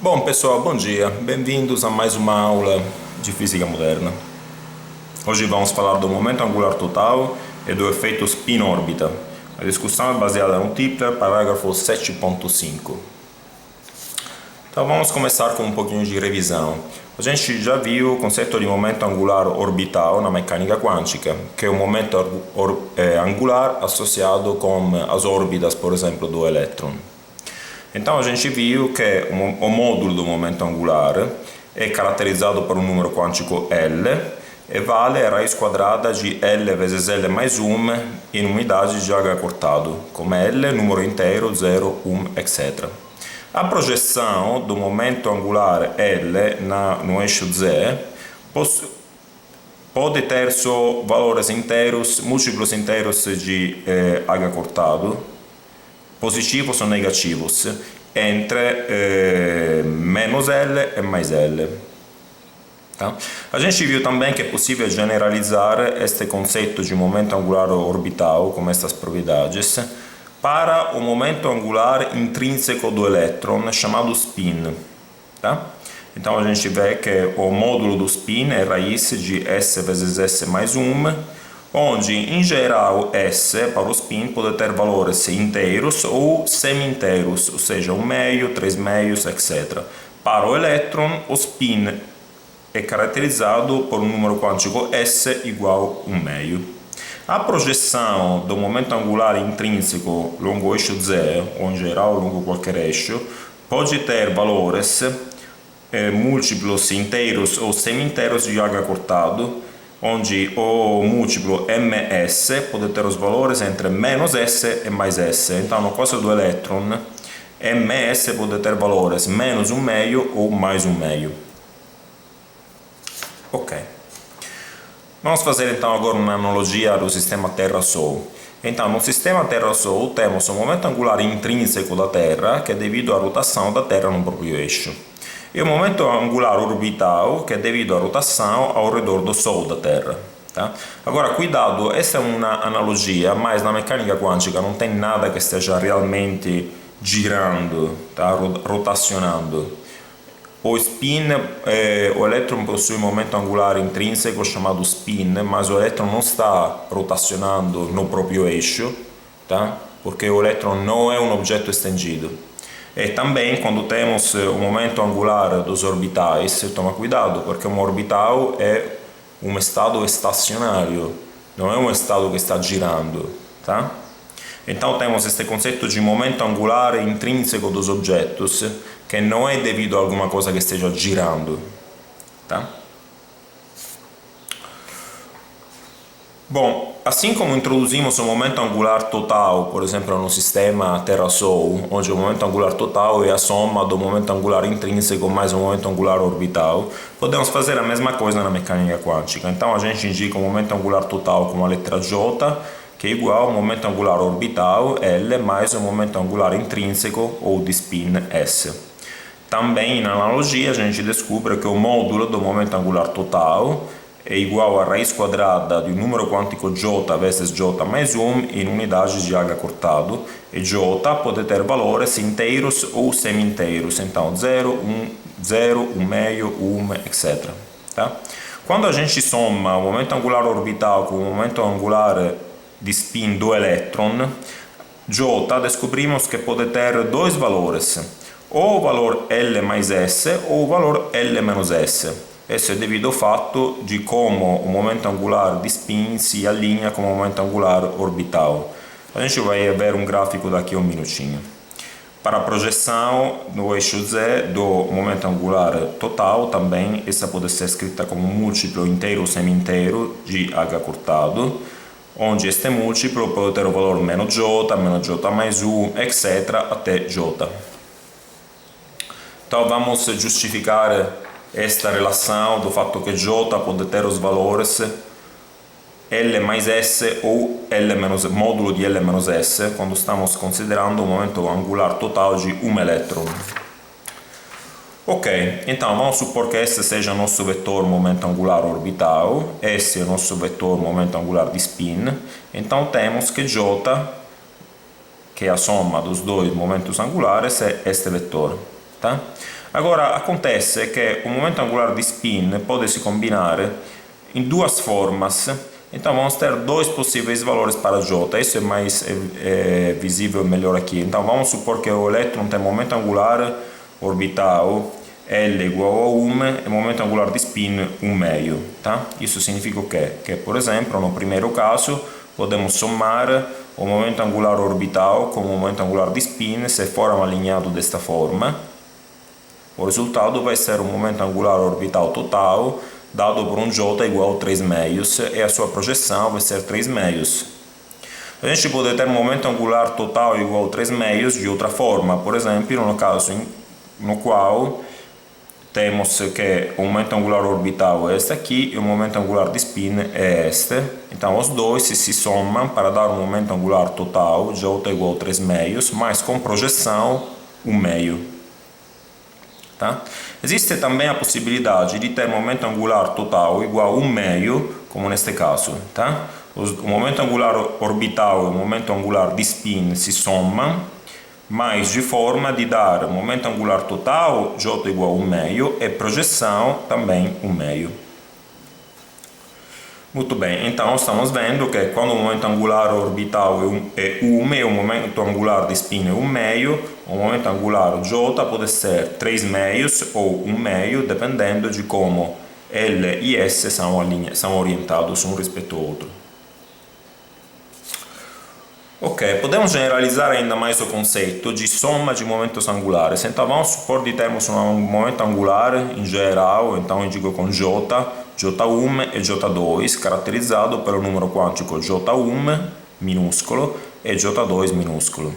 Bom pessoal, bom dia, bem-vindos a mais uma aula de física moderna. Hoje vamos falar do momento angular total e do efeito spin-órbita. A discussão é baseada no Tipler, parágrafo 7.5. Então vamos começar com um pouquinho de revisão. A gente já viu o conceito de momento angular orbital na mecânica quântica, que é o momento angular associado com as órbitas, por exemplo, do elétron. Então a gente viu que o módulo do momento angular é caratterizzato por um número quântico L e vale a raiz quadrada de L vezes L mais 1 em unidades de H cortado, como L, número inteiro, 0, 1, etc. A projeção do momento angular L no eixo Z pode ter só valores inteiros, múltiplos inteiros de H cortado, positivos ou negativos, entre menos L e mais L. Tá? A gente viu também que é possível generalizar este conceito de momento angular orbital, com estas propriedades, para o momento angular intrínseco do elétron, chamado spin. Tá? Então a gente vê que o módulo do spin é raiz de S vezes S mais 1, onde, em geral, S para o spin pode ter valores inteiros ou semi-inteiros, ou seja, 1 meio, 3 meios, etc. Para o elétron, o spin é caracterizado por um número quântico S igual a 1 meio. A projeção do momento angular intrínseco lungo o eixo Z, ou em geral lungo qualquer eixo, pode ter valores múltiplos inteiros ou semi-inteiros de H cortado, onde o múltiplo ms pode ter os valores entre menos s e mais s. Então, no caso do elétron, ms pode ter valores menos 1 meio ou mais 1 meio. Ok. Vamos fazer então agora uma analogia do sistema Terra-Sol. Então, no sistema Terra-Sol temos o momento angular intrínseco da Terra, que é devido à rotação da Terra no próprio eixo. E o momento angular orbital, que é devido à rotação ao redor do Sol da Terra. Tá? Agora, cuidado, essa é uma analogia, mas na mecânica quântica não tem nada que esteja realmente girando, tá? Rotacionando. O spin, o elétron possui um momento angular intrínseco chamado spin, mas o elétron não está rotacionando no próprio eixo, tá? Porque o elétron não é um objeto estendido. E também, quando temos o momento angular dos orbitais, toma cuidado, porque um orbital é um estado estacionário, não é um estado que está girando, tá? Então temos este conceito de momento angular intrínseco dos objetos, que não é devido a alguma coisa que esteja girando, tá? Bom, assim como introduzimos o momento angular total, por exemplo, no sistema Terra-Sol, onde o momento angular total é a soma do momento angular intrínseco mais o momento angular orbital, podemos fazer a mesma coisa na mecânica quântica. Então a gente indica o momento angular total com a letra J, que é igual ao momento angular orbital L mais o momento angular intrínseco ou de spin S. Também, na analogia, a gente descobre que o módulo do momento angular total é igual à raiz quadrada do número quântico J vezes J mais 1 em unidades de H cortado, e J pode ter valores inteiros ou semi-inteiros, então 0, 1 meio, 1, etc. Tá? Quando a gente soma o momento angular orbital com o momento angular de spin do elétron, J descobrimos que pode ter dois valores, ou o valor L mais S ou o valor L menos S. Isso é devido ao fatto de como o momento angular de spin se alinha com o momento angular orbital. A gente vai ver um gráfico daqui a um minutinho. Para a projeção no eixo Z do momento angular total, também essa pode ser escrita como múltiplo inteiro ou semi-inteiro de H cortado, onde este múltiplo pode ter o valor menos J mais 1, etc. até J. Então vamos justificar esta relação do fatto che J pode ter os valores L mais S ou L menos, módulo di L menos S, quando estamos considerando o momento angular total de um elétron. Ok, então vamos supor que esse seja o nosso vetor momento angular orbital, esse é o nosso vetor momento angular de spin, então temos que J, que é a soma dos dois momentos angulares, é este vetor. Tá? Agora, acontece que o momento angular de spin pode se combinar em duas formas. Então, vamos ter dois possíveis valores para J. Isso é mais visível melhor aqui. Então, vamos supor que o elétron tem momento angular orbital L igual a 1 e momento angular de spin 1 meio. Tá? Isso significa o quê? Que, por exemplo, no primeiro caso, podemos somar o momento angular orbital com o momento angular de spin se formam alinhados desta forma. O resultado vai ser o momento angular orbital total dado por um J igual a 3 meios e a sua projeção vai ser 3 meios. A gente pode ter um momento angular total igual a 3 meios de outra forma, por exemplo, no caso no qual temos que o momento angular orbital é este aqui e o momento angular de spin é este. Então os dois se somam para dar um momento angular total, J igual a 3 meios, mas com projeção 1 meio. Tá? Existe também a possibilidade de ter momento angular total igual a 1 meio, como neste caso. Tá? O momento angular orbital e o momento angular de spin se somam, mas de forma de dar momento angular total, J igual a 1 meio, e projeção também 1 meio. Muito bem, então estamos vendo que quando o momento angular orbital é 1 e o momento angular de spin é 1 meio, o momento angular J pode ser 3 meios ou 1 meio, dependendo de como L e S são orientados um respeito ao outro. Ok, podemos generalizar ainda mais o conceito de soma de momentos angulares. Então vamos supor que temos um momento angular em geral, então eu digo com J, J1 e J2, caracterizado pelo número quântico J1 minúsculo e J2 minúsculo.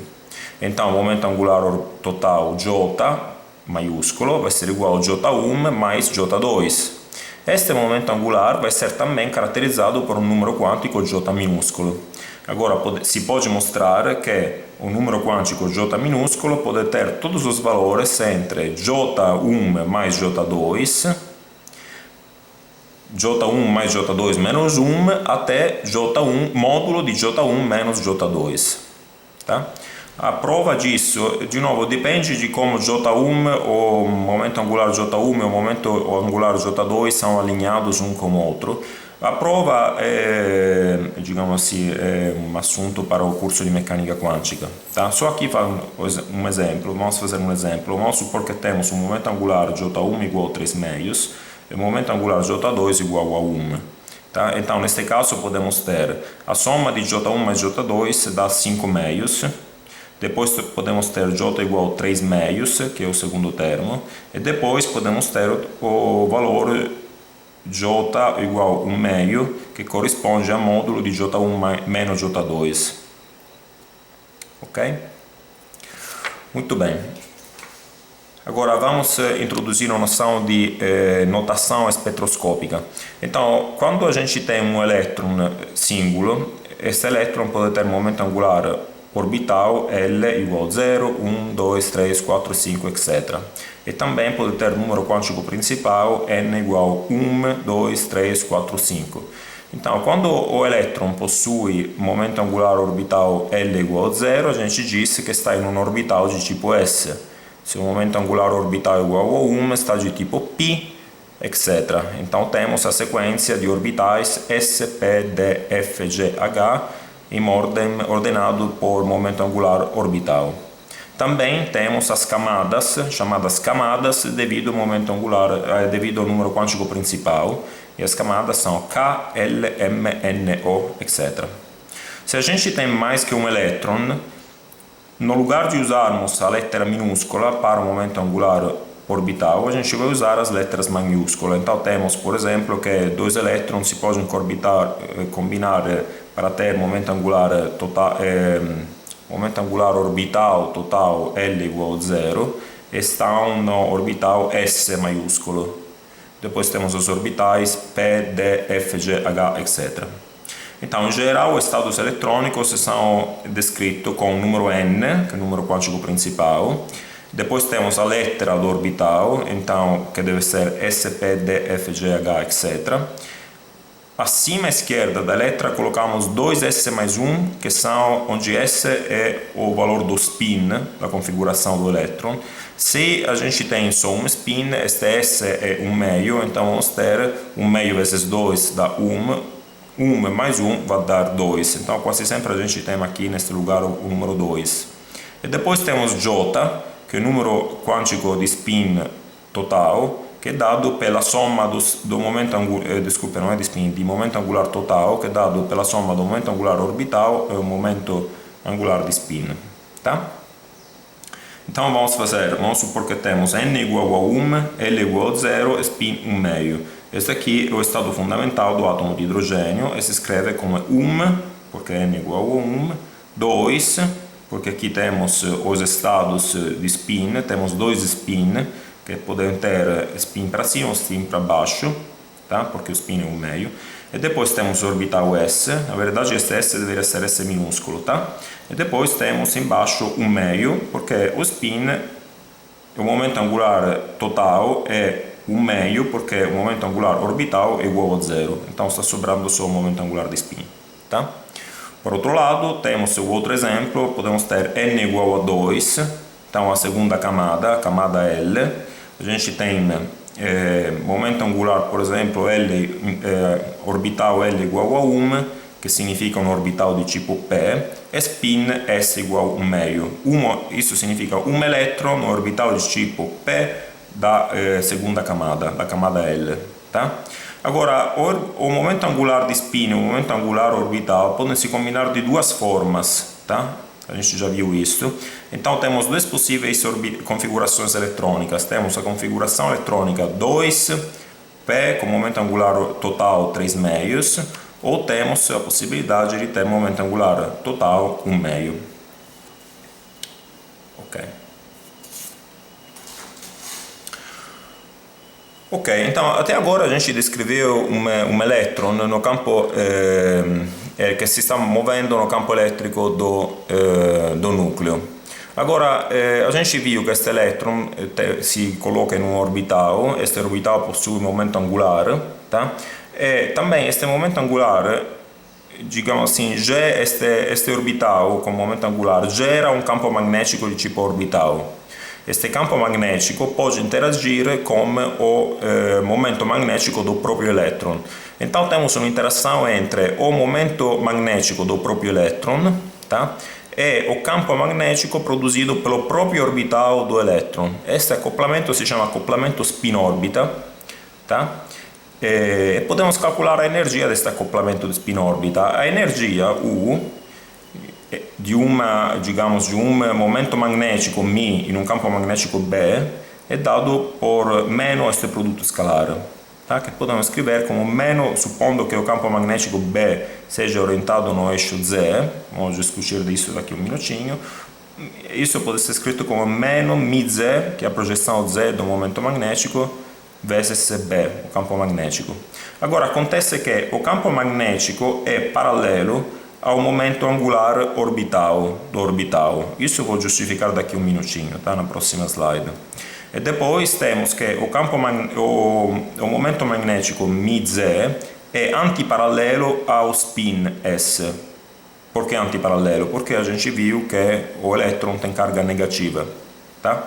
Então o momento angular total J maiúsculo vai ser igual a J1 mais J2. Este momento angular vai ser também caracterizado por um número quântico J minúsculo. Agora, si pode mostrar que o número quântico J minúsculo pode ter todos os valores entre J1 mais J2, J1 mais J2 menos 1, até J1, módulo de J1 menos J2. Tá? A prova disso, de novo, depende de como J1, o momento angular J1 e o momento angular J2 são alinhados um com o outro. A prova é, digamos assim, é um assunto para o curso de mecânica quântica. Tá? Só aqui um exemplo, vamos fazer um exemplo. Vamos supor que temos um momento angular J1 igual a 3 meios e o momento angular J2 igual a 1. Tá? Então, neste caso, podemos ter a soma de J1 mais J2 dá 5 meios. Depois podemos ter J igual a 3 meios, que é o segundo termo. E depois podemos ter o valor J igual a 1 meio, que corresponde a módulo de J1 menos J2. Ok? Muito bem. Agora vamos introduzir a noção de notação espectroscópica. Então, quando a gente tem um elétron símbolo, esse elétron pode ter momento angular orbital L igual a 0, 1, 2, 3, 4, 5, etc. E também pode ter número quântico principal N igual a 1, 2, 3, 4, 5. Então, quando o elétron possui momento angular orbital L igual a 0, a gente diz que está em um orbital de tipo S. Se o momento angular orbital é igual a 1, está de tipo π, etc. Então, temos a sequência de orbitais S, P, D, F, G, H, em ordem ordenado por momento angular orbital. Também temos as camadas, chamadas camadas, devido ao momento angular, devido ao número quântico principal, e as camadas são K, L, M, N, O, etc. Se a gente tem mais que um elétron, no lugar de usarmos a letra minúscula para o momento angular orbital, a gente vai usar as letras maiúsculas. Então temos, por exemplo, que dois elétrons se podem combinar para ter momento angular total, momento angular orbital total L igual a 0, estão no orbital S maiúsculo. Depois temos os orbitais P, D, F, G, H, etc. Então, em geral, os estados eletrônicos são descritos com o número N, que é o número quântico principal. Depois temos a letra do orbital, então, que deve ser S, P, D, F, G, H, etc. acima à esquerda da letra colocamos 2s mais 1, que são onde s é o valor do spin, da configuração do elétron. Se a gente tem só um spin, este s é 1 meio, então vamos ter 1 meio vezes 2 dá 1, 1 mais 1 vai dar 2, então quase sempre a gente tem aqui neste lugar o número 2. E depois temos J, que é o número quântico di spin total, che è dato per la somma do momento angolare, desculpa, non è di spin, di momento angolare total, che è dato per la somma do momento angolare orbital e o momento angolare di spin, tá? Então vamos supor que temos n igual a 1, L igual a 0 e spin 1 meio. Este aqui é o estado fundamental do átomo de hidrogênio e se escreve como 1, porque n igual a 1, 2, porque aqui temos os estados de spin, temos dois spin, que podem ter spin para cima ou spin para baixo, tá? Porque o spin é 1 meio. E depois temos o orbital S, na verdade este S deveria ser S minúsculo, tá? E depois temos embaixo 1 meio, porque o spin, o momento angular total é 1 meio, porque o momento angular orbital é igual a 0. Então está sobrando só o momento angular de spin, tá? Por outro lado, temos o outro exemplo, podemos ter n igual a 2, então a segunda camada, a camada L, a gente tem momento angular, por exemplo, orbital L igual a 1, que significa um orbital de tipo P, e spin S igual a 1 meio. Isso significa um elétron no orbital de tipo P da segunda camada, da camada L. Tá? Agora, o momento angular de spin e o momento angular orbital podem se combinar de duas formas. Tá? A gente já viu isso. Então temos duas possíveis configurações eletrônicas. Temos a configuração eletrônica 2P com momento angular total 3 meios, ou temos a possibilidade de ter momento angular total 1 meio. Ok, então até agora a gente descreveu um elétron no campo che si sta muovendo no campo elettrico do nucleo. Agora, a gente viu que este elétron si colloca in un orbital, este orbital possui un momento angular, tá? E também este momento angular, digamos assim, este orbital com momento angular gera um campo magnético de tipo orbital. Este campo magnético pode interagir com o momento magnético do próprio elétron. Então temos uma interação entre o momento magnético do próprio elétron, tá? E o campo magnético produzido pelo próprio orbital do elétron. Este acoplamento si chama acoplamento spin-órbita, tá? E podemos calcular a energia deste acoplamento de spin-órbita. A energia U de um momento magnético μ in un campo magnetico B è dato por meno este produto escalar, tá? Che podemos scrivere come meno, suppondo che o campo magnetico B seja orientado no eixo Z, vamos discutir disso daqui um minutinho, isso pode ser escrito como meno μz, que é a projeção Z do momento magnético, vezes B, o campo magnético. Agora, acontece que o campo magnético é paralelo ao momento angular orbital do orbital. Isso eu vou justificar daqui um minutinho, tá? Na próxima slide. E depois temos que o momento magnético μz é antiparalelo ao spin S. Por que antiparalelo? Porque a gente viu que o elétron tem carga negativa, tá?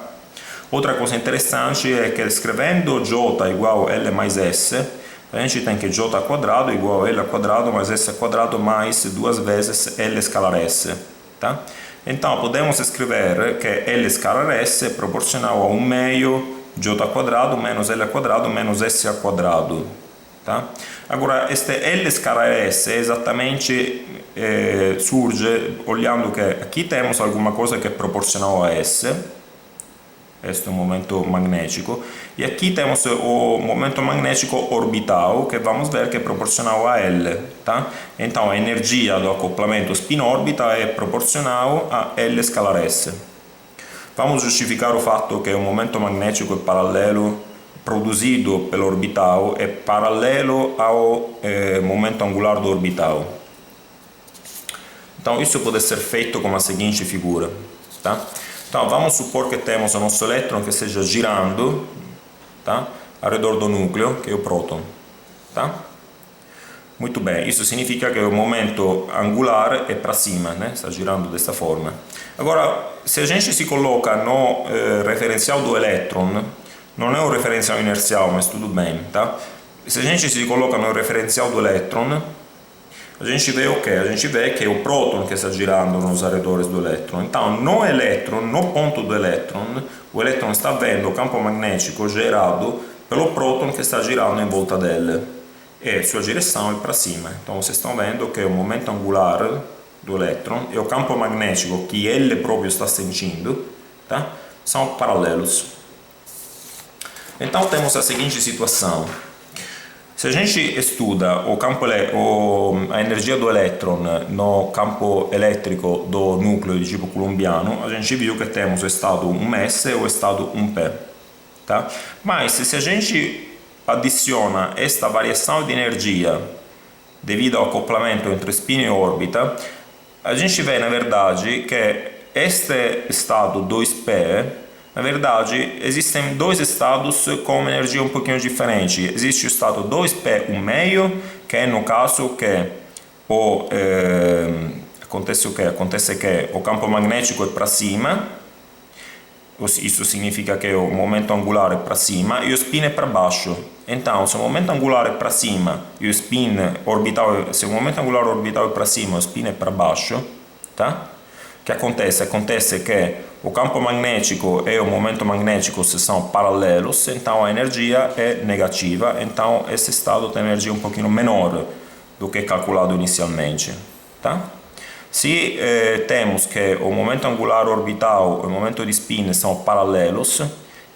Outra coisa interessante é que escrevendo J igual a L mais S, a gente tem que J quadrado igual a L quadrado mais S quadrado mais duas vezes L escalar S, tá? Então podemos escrever que L escalar S é proporcional a 1 meio J quadrado menos L quadrado menos S ao quadrado, tá? Agora, este L escalar S exatamente surge olhando que aqui temos alguma coisa que é proporcional a S, este é o momento magnético, e aqui temos o momento magnético orbital, que vamos ver que é proporcional a L, tá? Então a energia do acoplamento spin-órbita é proporcional a L escalar S. Vamos justificar o fatto che o momento magnético é paralelo, produzido pelo orbital, é paralelo ao momento angular do orbital. Então isso pode ser feito com a seguinte figura, tá? Então vamos supor que temos o nosso elétron que esteja girando, tá? Ao redor do núcleo, que é o próton, tá? Muito bem, isso significa que o momento angular é para cima, né? Está girando dessa forma. Agora, se a gente se coloca no referencial do elétron, não é um referencial inercial, mas tudo bem, tá? Se a gente se coloca no referencial do elétron, a gente vê o quê? A gente vê que é o próton que está girando nos arredores do elétron. Então, no elétron, no ponto do elétron, o elétron está vendo o campo magnetico gerado pelo próton que está girando em volta dele. E sua direção é para cima. Então, vocês estão vendo que o momento angular do elétron e o campo magnetico que ele próprio está sentindo, tá? São paralelos. Então, temos a seguinte situação. Se a gente estuda a energia do elétron no campo elétrico do núcleo de tipo coulombiano, a gente viu que temos o estado 1s e o estado 1p. Tá? Mas se a gente adiciona esta variação de energia devido ao acoplamento entre spin e órbita, a gente vê na verdade que este estado 2p, na verdade, existem dois estados com uma energia um pouquinho diferente. Existe o estado 2p 1 meio, que é no caso que acontece o quê? Acontece que o campo magnético é para cima, isso significa que o momento angular é para cima e o spin é para baixo. Então, se o momento angular é para cima e o spin orbital, se o momento angular orbital é para cima e o spin é para baixo, tá? O que acontece? Acontece que o campo magnético e o momento magnetico são paralelos, então a energia é negativa, então esse estado tem energia um pouquinho menor do que calculado inicialmente, tá? Se temos que o momento angular orbital e o momento de spin são paralelos,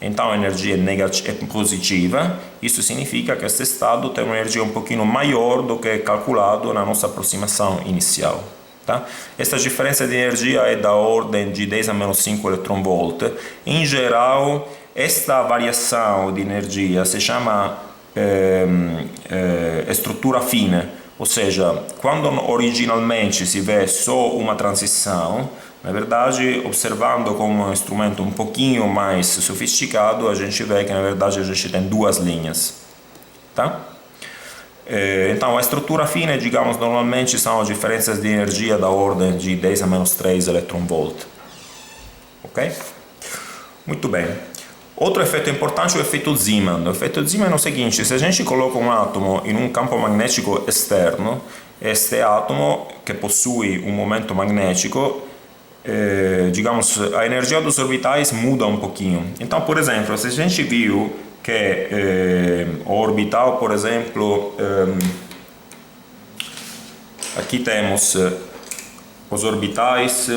então a energia é positiva, isso significa que este estado tem uma energia um pouquinho maior do que calculado na nossa aproximação inicial. Tá? Esta diferença de energia é da ordem de 10 a menos 5 eletronvolt. Em geral, esta variação de energia se chama estrutura fine, ou seja, quando originalmente se vê só uma transição, na verdade, observando com um instrumento um pouquinho mais sofisticado, a gente vê que na verdade a gente tem duas linhas. Tá? Então, a estrutura fine, digamos, normalmente são diferenças de energia da ordem de 10 a menos 3 eletronvolt. Ok? Muito bem. Outro efeito importante é o efeito Zeeman. O efeito Zeeman é o seguinte: se a gente coloca um átomo em um campo magnético externo, este átomo, que possui um momento magnético, digamos, a energia dos orbitais muda um pouquinho. Então, por exemplo, se a gente viu que o orbital, por exemplo, aqui temos os orbitais,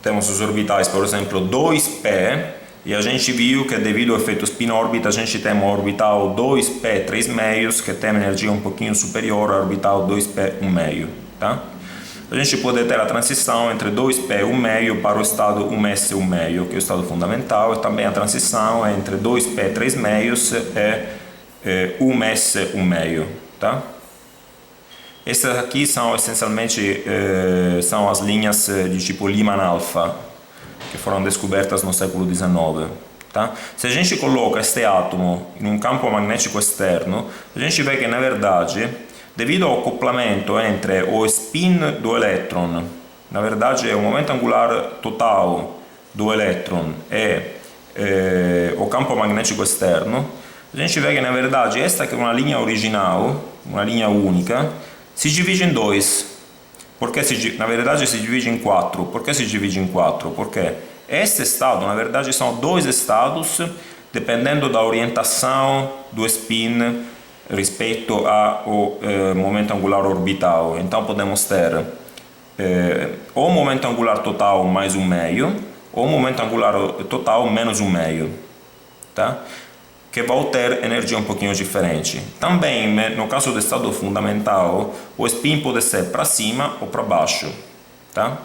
temos os orbitais, por exemplo, 2p, e a gente viu que devido ao efeito spin-órbita a gente tem um orbital 2p 3 meios que tem energia um pouquinho superior ao orbital 2p 1 meio, tá? A gente pode ter a transição entre 2p 1 meio para o estado 1s 1 meio, que é o estado fundamental, e também a transição entre 2p 3 meios e 1s 1 meio, tá? Essas aqui são essencialmente são as linhas de tipo Lyman alfa, que foram descobertas no século XIX. Tá? Se a gente coloca este átomo em um campo magnético externo, a gente vê que, na verdade, devido ao acoplamento entre o spin do elétron, na verdade, é o momento angular total do elétron e o campo magnético externo, a gente vê que, na verdade, esta que é uma linha original, uma linha única, se divide em dois. Porque na verdade se divide em quatro. Por que se divide em quatro? Porque este estado, na verdade, são dois estados dependendo da orientação do spin rispetto ao momento angular orbital. Então podemos ter ou momento angular total mais 1 meio, ou momento angular total menos 1 meio. Tá? Que vão ter energia um pouquinho diferente. Também, no caso do estado fundamental, o spin pode ser para cima ou para baixo. Tá?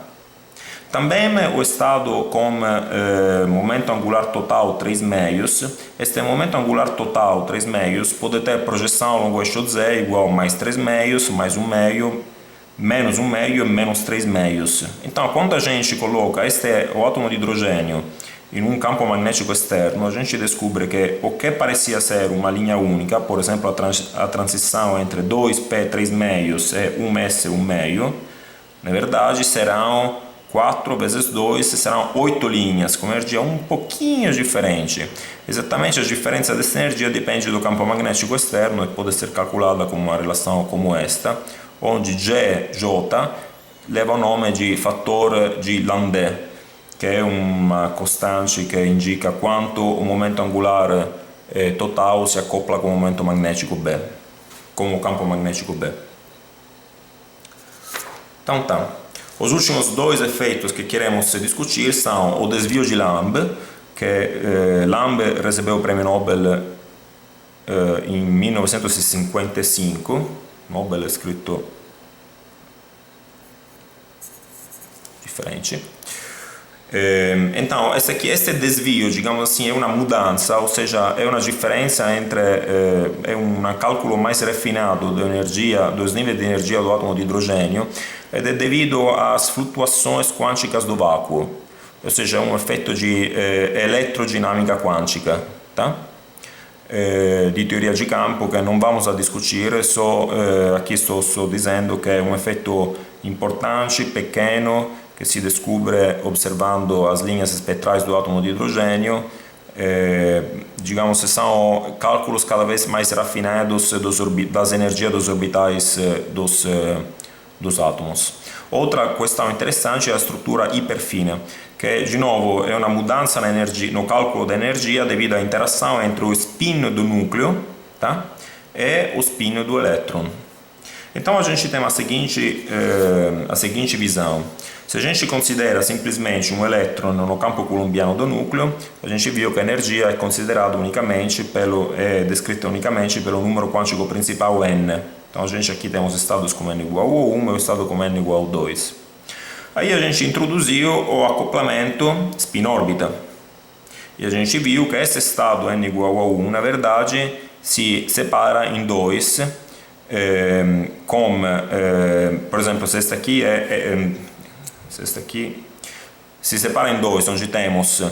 Também o estado com momento angular total 3 meios, este momento angular total 3 meios pode ter projeção longo eixo Z igual mais 3 meios, mais 1 meio, menos 1 meio e menos 3 meios. Então, quando a gente coloca o átomo de hidrogênio em um campo magnético externo, a gente descobre que o que parecia ser uma linha única, por exemplo, a transição entre 2p 3 meios e 1s 1 meio, na verdade serão 4 vezes 2, serão 8 linhas, com energia um pouquinho diferente. Exatamente a diferença dessa energia depende do campo magnético externo e pode ser calculada com uma relação como esta, onde J leva o nome de fator de Landé, que é uma costante que indica quanto o momento angular total se acopla com o momento magnético B, com o campo magnético B. Então tá. Os últimos dois efeitos que queremos discutir são o desvio de Lamb, que Lamb recebeu o prêmio Nobel em 1955. Nobel é escrito diferente. Então, este desvio, digamos assim, é uma mudança, ou seja, é uma diferença entre, é um cálculo mais refinado da energia, dos níveis de energia do átomo de hidrogênio, ed é devido às flutuações quânticas do vácuo, ou seja, é um efeito de eletrodinâmica quântica, tá? Di teoria de campo que não vamos a discutir, só aqui estou dizendo que é um efeito importante, pequeno, que se descobre observando as linhas espectrais do átomo de hidrogênio. Digamos, são cálculos cada vez mais refinados das energias dos orbitais dos átomos. Outra questão interessante é a estrutura hiperfina, que, de novo, é uma mudança no cálculo da energia devido à interação entre o spin do núcleo, tá? E o spin do elétron. Então a gente tem a seguinte visão. Se a gente considera simplesmente um elétron no campo coulombiano do núcleo, a gente viu que a energia é considerada unicamente é descrita unicamente pelo número quântico principal n. Então a gente aqui tem os estados com n igual a 1 e o estado com n igual a 2. Aí a gente introduziu o acoplamento spin-órbita. E a gente viu que esse estado n igual a 1, na verdade, se separa em dois, por exemplo, se este aqui se separa em dois, onde temos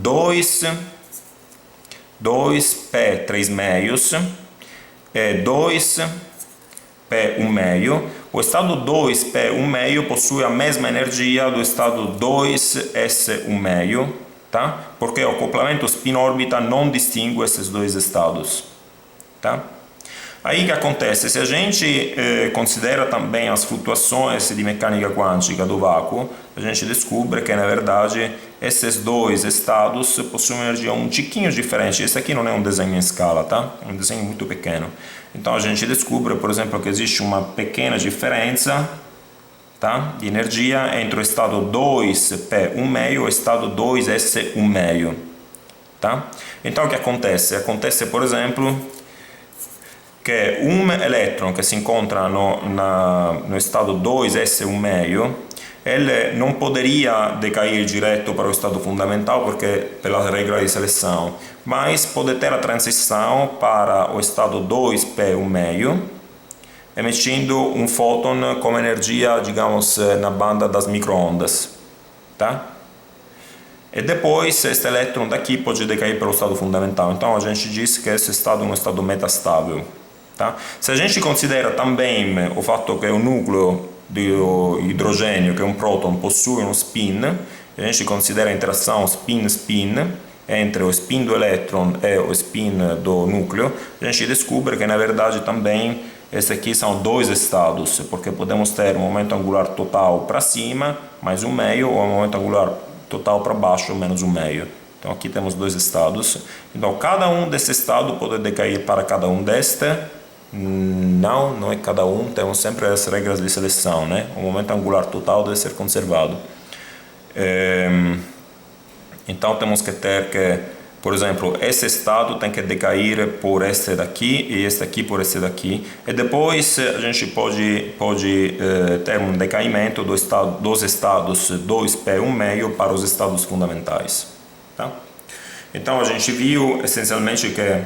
2p 3 meios e 2p 1 meio. O estado 2p 1 meio possui a mesma energia do estado 2s 1 meio, tá? Porque o acoplamento spin-órbita não distingue esses dois estados, tá? Aí o que acontece? Se a gente considera também as flutuações de mecânica quântica do vácuo, a gente descobre que, na verdade, esses dois estados possuem uma energia um tiquinho diferente. Esse aqui não é um desenho em escala, tá? É um desenho muito pequeno. Então a gente descobre, por exemplo, que existe uma pequena diferença, tá, de energia entre o estado 2p 1 meio e o estado 2s 1 meio. Tá? Então o que acontece? Acontece, por exemplo, que um elétron que se encontra no estado 2s 1 meio, ele não poderia decair direto para o estado fundamental porque pela regra de seleção, mas pode ter a transição para o estado 2p 1 meio, emitindo um fóton com energia, digamos, na banda das microondas, tá? E depois este elétron daqui pode decair para o estado fundamental. Então a gente diz que esse estado é um estado metastável. Tá? Se a gente considera também o fatto che un nucleo di idrogênio, che è un próton, possui um spin, a gente considera a interação spin-spin entre o spin do elétron e o spin do núcleo, a gente descobre que na verdade também esses aqui são dois estados, porque podemos ter um momento angular total para cima, mais um meio, ou um momento angular total para baixo, menos um meio. Então aqui temos dois estados. Então cada um desses estados pode decair para cada um deste. Não é cada um, temos sempre as regras de seleção, né? O momento angular total deve ser conservado. Então temos que ter que, por exemplo, esse estado tem que decair por este daqui e este aqui por este daqui. E depois a gente pode ter um decaimento dos estados 2p 1 meio para os estados fundamentais. Tá? Então a gente viu essencialmente que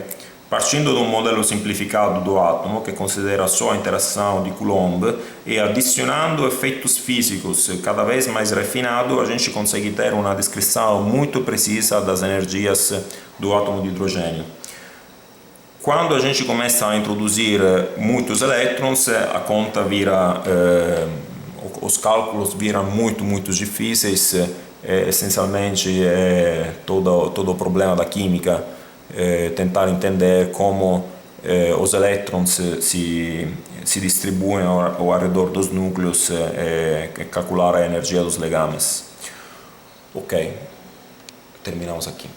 Partindo de um modelo simplificado do átomo, que considera só a interação de Coulomb, e adicionando efeitos físicos cada vez mais refinados, a gente consegue ter uma descrição muito precisa das energias do átomo de hidrogênio. Quando a gente começa a introduzir muitos elétrons, a conta vira, os cálculos viram muito difíceis, essencialmente todo o problema da química, tentar entender como os elétrons se distribuem ao redor dos núcleos e calcular a energia dos legames. Ok, terminamos aqui.